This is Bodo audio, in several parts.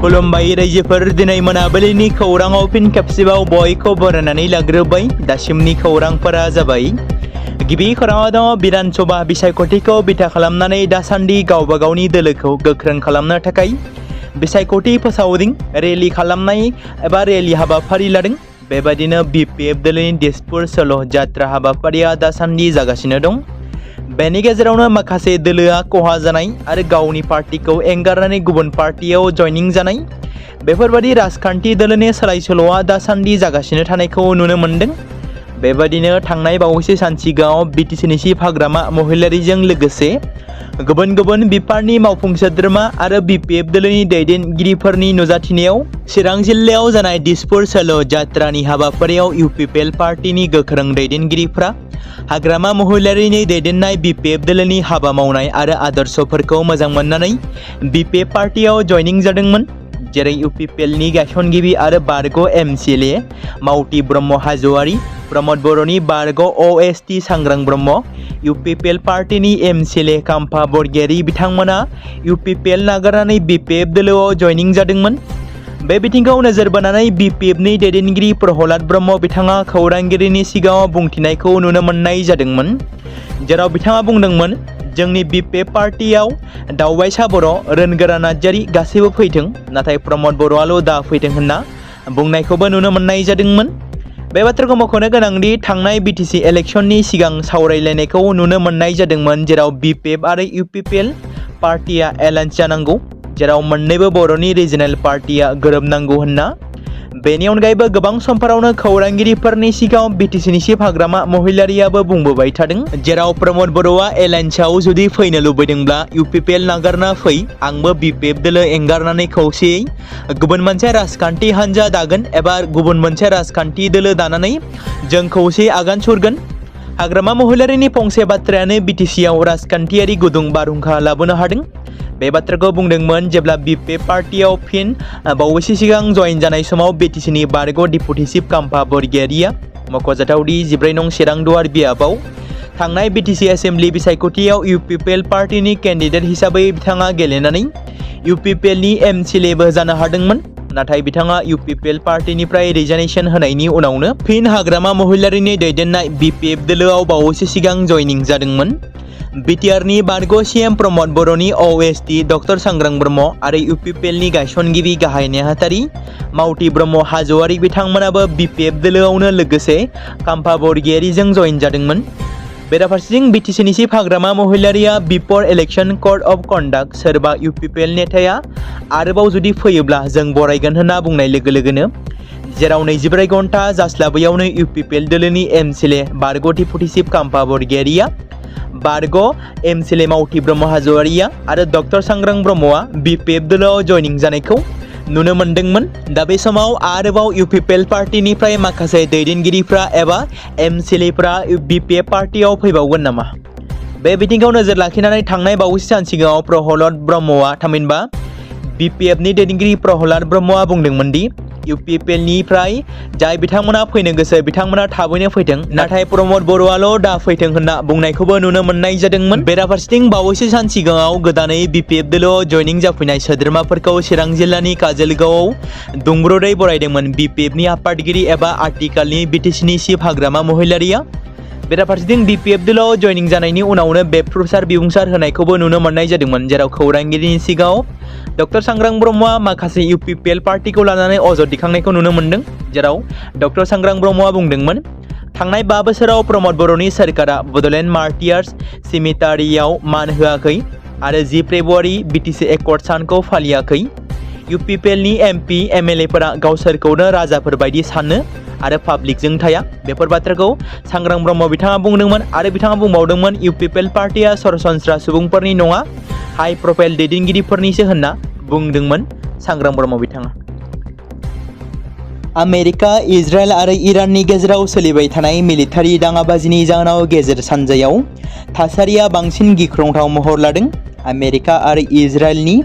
खुलुमबाय रायजोफोर दिनै मोनाबिलिनि खौराङाव फिन खेबसेबाव बयखौ बरायनानै लाग्रोबाय। दासिमनि खौरांफोरा जाबाय। गिबि खौराङाव दङ विधान सभा बिसायख'थिखौ बिथा खालामनानै दासान्दि गावबा गावनि दोलोखौ गोख्रों खालामनो थाखाय बिसायख'थि फोसावदों रेलि खालामनाय एबा रेलि हाबाफारि लादों। बेबायदिनो बिपिएफ दोलोनि दिसपुर सल' जात्रा हाबाफारिया दासान्दि जागासिनो दं। बेनि गेजेरावनो माखासे दोलोआ खहा जानाय आरो गावनि पार्टिखौ एंगारनानै गुबुन पार्टियाव जयनिं जानाय बेफोरबायदि राजखान्थि दोलोनि सोलाय-सोल'आ दासान्दि जागासिनो थानायखौ नुनो मोन्दों। बेबायदिनो थांनाय बावैसो सान सिगाङाव बिटिसिनि चिफ हाग्रामा महिलारिजों लोगोसे गुबुन गुबुन बिफाननि मावफुं सोद्रोमा आरो बिपिएफ दोलोनि दैदेनगिरिफोरनि नुजाथिनायाव चिरां जिल्लायाव जानाय दिसपुर सल' जात्रानि हाबाफारियाव इउपिपिएल पार्टिनि गोख्रों दैदेनगिरिफ्रा हाग्रामा महिलारिनि दैदेननाय बिपिएफ दोलोनि हाबा मावनाय आरो आदर्शफोरखौ मोजां मोननानै बिपिएफ पार्टियाव जयनिं जादोंमोन। जेरै इउपिपिएलनि गायसनगिरि आरो बारग' एमसिएलए मावथि ब्रह्म हाज'वारि, प्रमद बर'नि बारग' अएसटि सांग्रां ब्रह्म, इउपिपिएल पार्टिनि एमसिएलए काम्फा बरगयारि बिथांमोना इउपिपिएल नागारनानै बिपिएफ दोलोआव जयनिं जादोंमोन। बे बिथिंखौ नोजोर बोनानै बिपिएफनि दैदेनगिरि प्रहलाद ब्रह्म बिथाङा खौरांगिरिनि सिगाङाव बुंथिनायखौ नुनो मोननाय जादोंमोन। जेराव बिथाङा बुंदोंमोन, जोंनि बिपिएफ पार्टियाव दावबायसा बर', रोनगोरा नार्जारि गासैबो फैथों, नाथाय प्रमद बर'आल' दा फैथों होनना बुंनायखौबो नुनो मोननाय जादोंमोन। बे बाथ्राखौ मख'नो गोनांदि थांनाय बिटिसि इलेक्शननि सिगां सावरायलायनायखौ नुनो मोननाय जादोंमोन, जेराव बिपिएफ आरो इउपिपिएल पार्टिया एलायन्स जानांगौ, जेराव मोन्नैबो बर'नि रिजनेल पार्टिया गोरोबनांगौ होनना। बेनि अनगायैबो गोबां समफोरावनो खौरांगिरिफोरनि सिगाङाव बिटिसिनि चिफ हाग्रामा महिलारियाबो बुंबोबाय थादों, जेराव प्रमद बर'आ एलायन्सआव जुदि फैनो लुबैदोंब्ला इउपिपिएल नागारना फै, आंबो बिपिएफ दोलो एंगारनानै खौसेयै गुबुन मोनसे राजखान्थि हान्जा दागोन एबा गुबुन मोनसे राजखान्थि दोलो दानानै जों खौसेयै आगान सुरगोन। हाग्रामा महिलारिनि फंसे बाथ्रायानो बिटिसिआव राजखान्थियारि गुदुं बारहुंखा लाबोनो हादों। बे बाथ्राखौ बुंदोंमोन जेब्ला बिपिएफ पार्टियाव फिन बावैसो सिगां जयेन जानाय समाव बिटिसिनि बारग' डिपुटि चिफ काम्फा बरगयारिया। मख'जाथावदि 14 नं चिरां दुवार बियाबाव थांनाय बिटिसि एसेम्बलि बिसायख'थियाव इउपिपिएल पार्टिनि केन्डिडेट हिसाबै बिथाङा गेलेनानै इउपिपिएलनि एमसिएलएबो जानो हादोंमोन। नाथाय बिथाङा इउपिपिएल पार्टिनिफ्राय रिजाइनेसन होनायनि उनावनो फिन हाग्रामा महिलारिनि दैदेननाय बिपिएफ दोलोआव बावैसो सिगां जयनिं जादोंमोन। बिटिआरनि बारग' सिएम प्रमद बर'नि अएसटि डक्टर सांग्रां ब्रह्म आरो इउपिपिएलनि गायसनगिरि गाहाय नेहाथारि मावथि ब्रह्म हाज'वारि बिथांमोनाबो बिपिएफ दोलोआवनो लोगोसे काम्फा बरगयारिजों जयेन जादोंमोन। बेराफारसेथिं बिटिसिनि चिफ हाग्रामा महिलारिया बिफर इलेक्शन कड अफ कन्डाक्ट सोरबा इउपिपिएल नेताया आरोबाव जुदि फैयोब्ला जों बरायगोन होनना बुंनाय लोगो लोगोनो जेराव 24 घन्टा जास्लाबैयावनो इउपिपिएल दोलोनि एमसिएलए बारग' डिपुटि चिफ काम्फा बरगयारिया, बारग' एमसिएलए मावथि ब्रह्म हाज'वारिया आरो डक्टर सांग्रां ब्रह्मआ बिपिएफ दोलोआव जयनिं जानायखौ नुनो मोनदोंमोन। दा बे समाव आरोबाव इउपिपिएल पार्टिनिफ्राय माखासे दैदेनगिरिफ्रा एबा एमसिएलएफ्रा बिपिएफ पार्टियाव फैबावगोन नामा? बे बिथिंखौ नोजोर लाखिनानै थांनाय बावैसो सान सिगाङाव प्रहलाद ब्रह्मआ थामहिनबा बिपिएफनि दैदेनगिरि प्रहलाद ब्रह्मआ बुंदोंमोन दि इउपिपिएलनिफ्राय जाय बिथांमोना फैनो गोसो बिथांमोना थाबैनो फैथों, नाथाय प्रमद बर'आल' दा फैथों होनना बुंनायखौबो नुनो मोननाय जादोंमोन। बेराफारसेथिं बावैसो सान सिगाङाव गोदानै बिपिएफ दोलोआव जयनिं जाफैनाय सोद्रोमाफोरखौ चिरां जिल्लानि काजोलगावआव दुंब्रुदै बरायदोंमोन बिपिएफनि आफादगिरि एबा आथिखालनि बिटिसिनि चिफ हाग्रामा महिलारिया। बेराफारसेथिं बिपिएफ दोलोआव जयनिं जानायनि उनावनो बेफ्रुसार बिबुंसार होनायखौबो नुनो मोननाय जादोंमोन, जेराव खौरांगिरिनि सिगाङाव डक्टर सांग्रां ब्रह्मआ माखासे इउपिपिएल पार्टिखौ लानानै अजद दिखांनायखौ नुनो मोन्दों। जेराव डक्टर सांग्रां ब्रह्मआ बुंदोंमोन, थांनाय 5 बोसोराव प्रमद बर'नि सोरखारा बड'लेण्ड मार्टियार्स सिमिटारियाव मान होआखै आरो 10 फेब्रुवारि बिटिसि एकर्ड सानखौ फालियाखै। इउपिपिएलनि एमपि एमएलएफोरा गावसोरखौनो राजाफोर बायदि सानो आरो पाब्लिकजों थाया। बेफोर बाथ्राखौ सांग्रां ब्रह्म बिथाङा बुंदोंमोन आरो बिथाङा बुंबावदोंमोन इउपिपिएल पार्टिया सरासनस्रा सुबुंफोरनि नङा, हाई प्रफाइल दैदेनगिरिफोरनिसो होनना बुंदोंमोन सांग्रां ब्रह्म बिथाङा। आमेरिका, इजराइल आरो इराननि गेजेराव सोलिबाय थानाय मिलिटारि दाङाबाजिनि जाहोनाव गेजेर सानजायाव थासारिया बांसिन गिख्रंथाव महर लादों। आमेरिका आरो इजराइलनि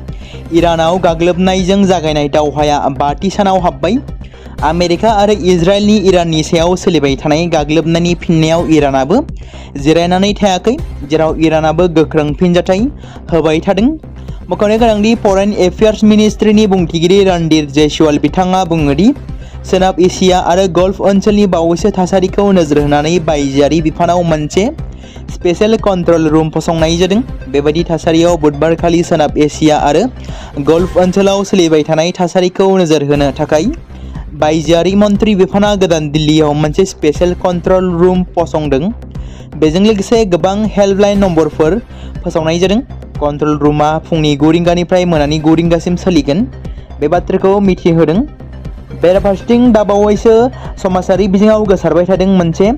इरानाव गाग्लोबनायजों जागायनाय दावहाया 5थि सानाव हाबबाय। आमेरिका आरो इजराइलनि इराननि सायाव सोलिबाय थानाय गाग्लोबनायनि फिननायाव इरानाबो जिरायनानै थायाखै, जेराव इरानाबो गोख्रों फिनजाथाय होबाय थादों। मख'नो गोनांदि फरेन एफेयार्स मिनिस्ट्रिनि बुंथिगिरि रणधीर जयसवाल बिथाङा बुङोदि सोनाब एसिया आरो गल्फ ओनसोलनि बावैसो थासारिखौ नोजोर होनानै बायजोआरि बिफानाव मोनसे स्पेशल कंट्रोल रुम फसंनाय जादों। बेबायदि थासारियाव बुधबारखालि सोनाब एसिया आरो गल्फ ओनसोलाव सोलिबाय थानाय थासारिखौ नोजोर होनो थाखाय बायजोआरि मन्त्रि बिफाना गोदान दिल्लीयाव मोनसे स्पेशल कंट्रोल रुम फसंदों। बेजों लोगोसे गोबां हेल्पलाइन नम्बरफोर फोसावनाय जादों। कंट्रोल रुमा फुंनि 9 रिंगानिफ्राय मोनानि 9 रिंगासिम सोलिगोन। बे बाथ्राखौ मिथिहोदों। बेराफारसेथिं दाबावैसो समाजारि बिजोङाव गोसारबाय थादों मोनसे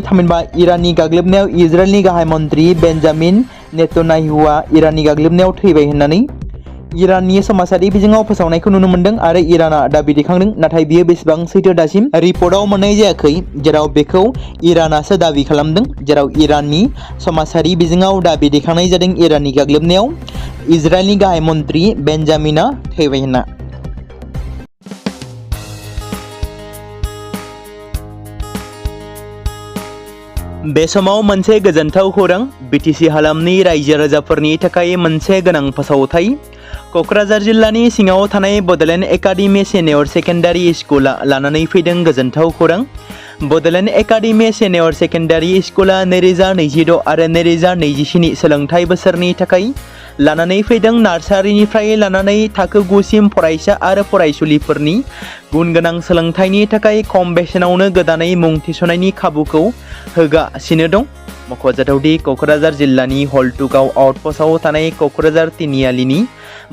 थामहिनबा इराननि गाग्लोबनायाव इजराइलनि गाहाय मन्त्रि बेन्जामिन नेतन्याहुआ इराननि गाग्लोबनायाव थैबाय होननानै इराननि समाजारि बिजोङाव फोसावनायखौ नुनो मोन्दों आरो इराना दाबि दैखांदों। नाथाय बियो बेसेबां सैथो दासिम रिपर्टआव मोननाय जायाखै, जेराव बेखौ इरानासो दाबि खालामदों। जेराव इराननि समाजारि बिजोङाव दाबि दैखांनाय जादों इराननि गाग्लोबनायाव इजराइलनि गाहाय मन्त्रि बेन्जामिना थैबाय होनना। बे समाव मोनसे गोजोनथाव खौरां। बिटिसि हालामनि रायजो राजाफोरनि थाखाय मोनसे गोनां फोसावथाय। क'क्राझार जिल्लानि सिङाव थानाय बड'लेण्ड एकाडेमि सिनियर सेकेन्डारि स्कुला लानानै फैदों गोजोनथाव खौरां। बड'लेण्ड एकाडेमि सिनियर सेकेन्डारि स्कुला 2026 आरो 2027 सोलोंथाइ बोसोरनि थाखाय लानानै फैदों नार्सारिनिफ्राय लानानै थाखो 9 सिम फरायसा आरो फरायसुलिफोरनि गुन गोनां सोलोंथाइनि थाखाय खम बेसेनावनो गोदानै मुं थिसननायनि खाबुखौ होगासिनो दं। मख'जाथावदि क'क्राझार जिल्लानि हल्टुगाव आउटपस्टआव थानाय क'क्राझार तिनिआलिनि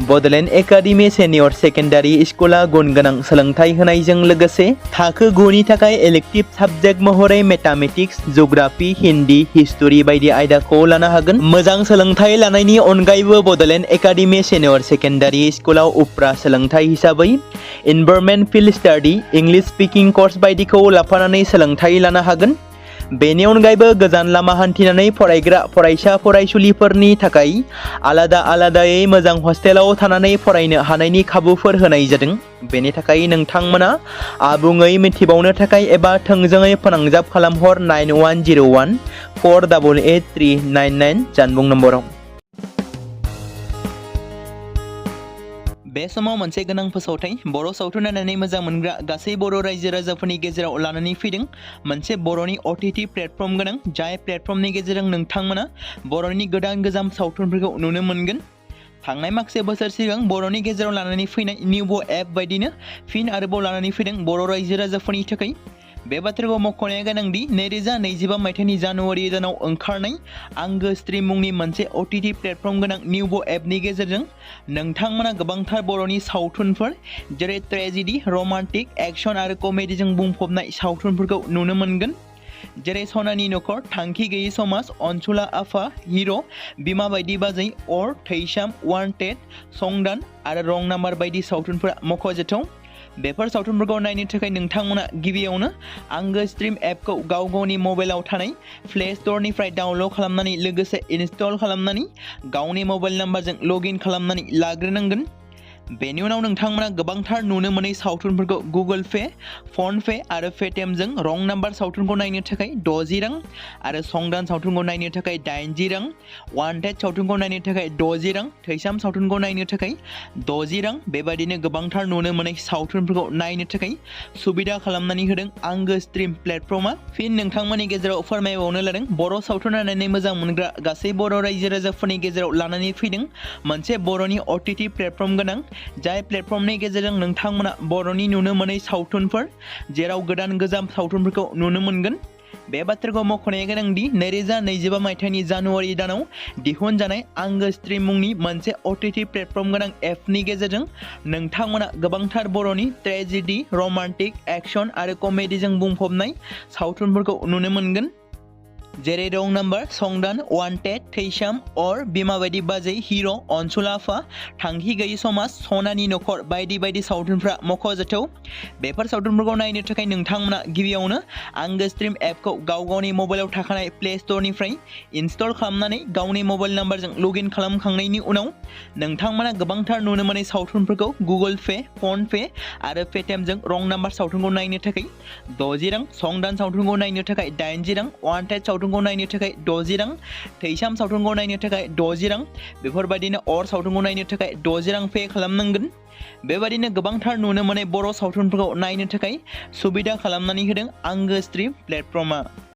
बड'लेण्ड एकाडेमि सिनियर सेकेन्डारि स्कुला गुन गोनां सोलोंथाइ होनायजों लोगोसे थाखो 9 नि थाखाय इलेक्टिभ साबजेक्ट महरै मेथामेटिक्स, जिअ'ग्राफि, हिन्दी, हिस्टरि बायदि आयदाखौ लानो हागोन। मोजां सोलोंथाइ लानायनि अनगायैबो बड'लेण्ड एकाडेमि सिनियर सेकेन्डारि स्कुलाव उफ्रा सोलोंथाइ हिसाबै environment field study, English speaking course बायदिखौ लाफानानै सोलोंथाइ लानो हागोन। बेनि अनगायैबो गोजान लामा हान्थिनानै फरायग्रा फरायसा फरायसुलिफोरनि थाखाय आलादा आलादायै मोजां हस्टेलाव थानानै फरायनो हानायनि खाबुफोर होनाय जादों। बेनि थाखाय नोंथांमोना आबुङै मिथिबावनो थाखाय एबा थोंजोङै फोनांजाब खालामहर 9101 488 399 जानबुं नम्बराव। बे समाव मोनसे गोनां फोसावथाय। बर' सावथुन नायनानै मोजां मोनग्रा गासै बर' रायजो राजाफोरनि गेजेराव लानानै फैदों मोनसे बर'नि OTT प्लेटफर्म गोनां, जाय प्लेटफर्मनि गेजेरजों नोंथांमोना बर'नि गोदान गोजाम सावथुनफोरखौ नुनो मोनगोन। थांनाय माखासे बोसोर सिगां बर'नि गेजेराव लानानै फैनाय निउबो एप बायदिनो फिन आरोबाव लानानै फैदों बर' रायजो राजाफोरनि थाखाय। बे बाथ्राखौ मख'नाया गोनांदि 2025 मायथाइनि जानुवारि दानाव ओंखारनाय आंगो स्ट्रिम मुंनि मोनसे OTT प्लेटफर्म गोनां निउबो एपनि गेजेरजों नोंथांमोना गोबांथार बर'नि सावथुनफोर जेरै ट्रेजेडि, रमान्टिक, एक्सन आरो कमेडिजों बुंफबनाय सावथुनफोरखौ नुनो मोनगोन। जेरै सनानि नखर, थांखि गैयै समाज, अनसुला आफा, हिर', बिमा बायदि बाजै, अर, थैसाम, वान्टेड, संदान आरो रं नाम्बार बायदि सावथुनफोरा मख'जाथाव। बेफोर सावथुनफोरखौ नायनो थाखाय नोंथांमोना गिबियावनो आंगो स्ट्रिम एपखौ गाव गावनि मबाइलाव थानाय प्ले स्ट'रनिफ्राय डाउनल'ड खालामनानै लोगोसे इनस्टल खालामनानै गावनि मबाइल नाम्बारजों लगइन खालामनानै लाग्रोनांगोन। बेनि उनाव नोंथांमोना गोबांथार नुनो मोनै सावथुनफोरखौ गुगोल पे, फन पे आरो पेटिएमजों रं नाम्बार सावथुनखौ नायनो थाखाय 60 रां आरो संदान सावथुनखौ नायनो थाखाय 80 रां, वान्टेड सावथुनखौ नायनो थाखाय 60 रां, थैसाम सावथुनखौ नायनो थाखाय 60 रां बेबायदिनो गोबांथार नुनो मोनै सावथुनफोरखौ नायनो थाखाय सुबिदा खालामनानै होदों आंगो स्ट्रिम प्लेटफर्मा। फिन नोंथांमोननि गेजेराव फोरमायबावनो लादों बर' सावथुन नायनानै मोजां मोनग्रा गासै बर' रायजो राजाफोरनि गेजेराव लानानै फैदों मोनसे बर'नि OTT प्लेटफर्म गोनां, जाय प्लेटफर्मनि गेजेरजों नोंथांमोना बर'नि नुनो मोनै सावथुनफोर जेराव गोदान गोजाम सावथुनफोरखौ नुनो मोनगोन। बे बाथ्राखौ मख'नाया गोनांदि 2025 मायथाइनि जानुवारि दानाव दिहुनजानाय आंगो स्ट्रिम मुंनि मोनसे OTT प्लेटफर्म गोनां एपनि गेजेरजों नोंथांमोना गोबांथार बर'नि ट्रेजेडि, रमान्टिक, एक्सन आरो कमेडिजों बुंफबनाय सावथुनफोरखौ नुनो मोनगोन। जेरै रं नाम्बार, संदान, वान्टेड, थैसाम, अर, बिमा बायदि बाजै, हिर', अनसुला आफा, थांखि गैयै समाज, सनानि नखर बायदि बायदि सावथुनफ्रा मख'जाथाव। बेफोर सावथुनफोरखौ नायनो थाखाय नोंथांमोना गिबियावनो आंगो स्ट्रिम एपखौ गाव गावनि मबाइलाव थाखानाय प्ले स्ट'रनिफ्राय इनस्टल खालामनानै गावनि मबाइल नाम्बारजों लगइन खालामखांनायनि उनाव नोंथांमोना गोबांथार नुनो मोनै सावथुनफोरखौ गुगोल पे, फन पे आरो पेटिएमजों रं नाम्बार सावथुनखौ नायनो थाखाय 60 रां, संदान सावथुनखौ नायनो थाखाय 80 रां, वान्टेड सावथुन सावथुनखौ नायनो थाखाय 60 रां, थैसाम सावथुनखौ नायनो थाखाय 60 रां, बेफोरबायदिनो अर सावथुनखौ नायनो थाखाय 60 रां पे खालामनांगोन। बेबायदिनो गोबांथार नुनो मोननाय बर' सावथुनफोरखौ नायनो थाखाय सुबिदा खालामनानै होदों आंगो स्ट्रिम प्लेटफर्मआ।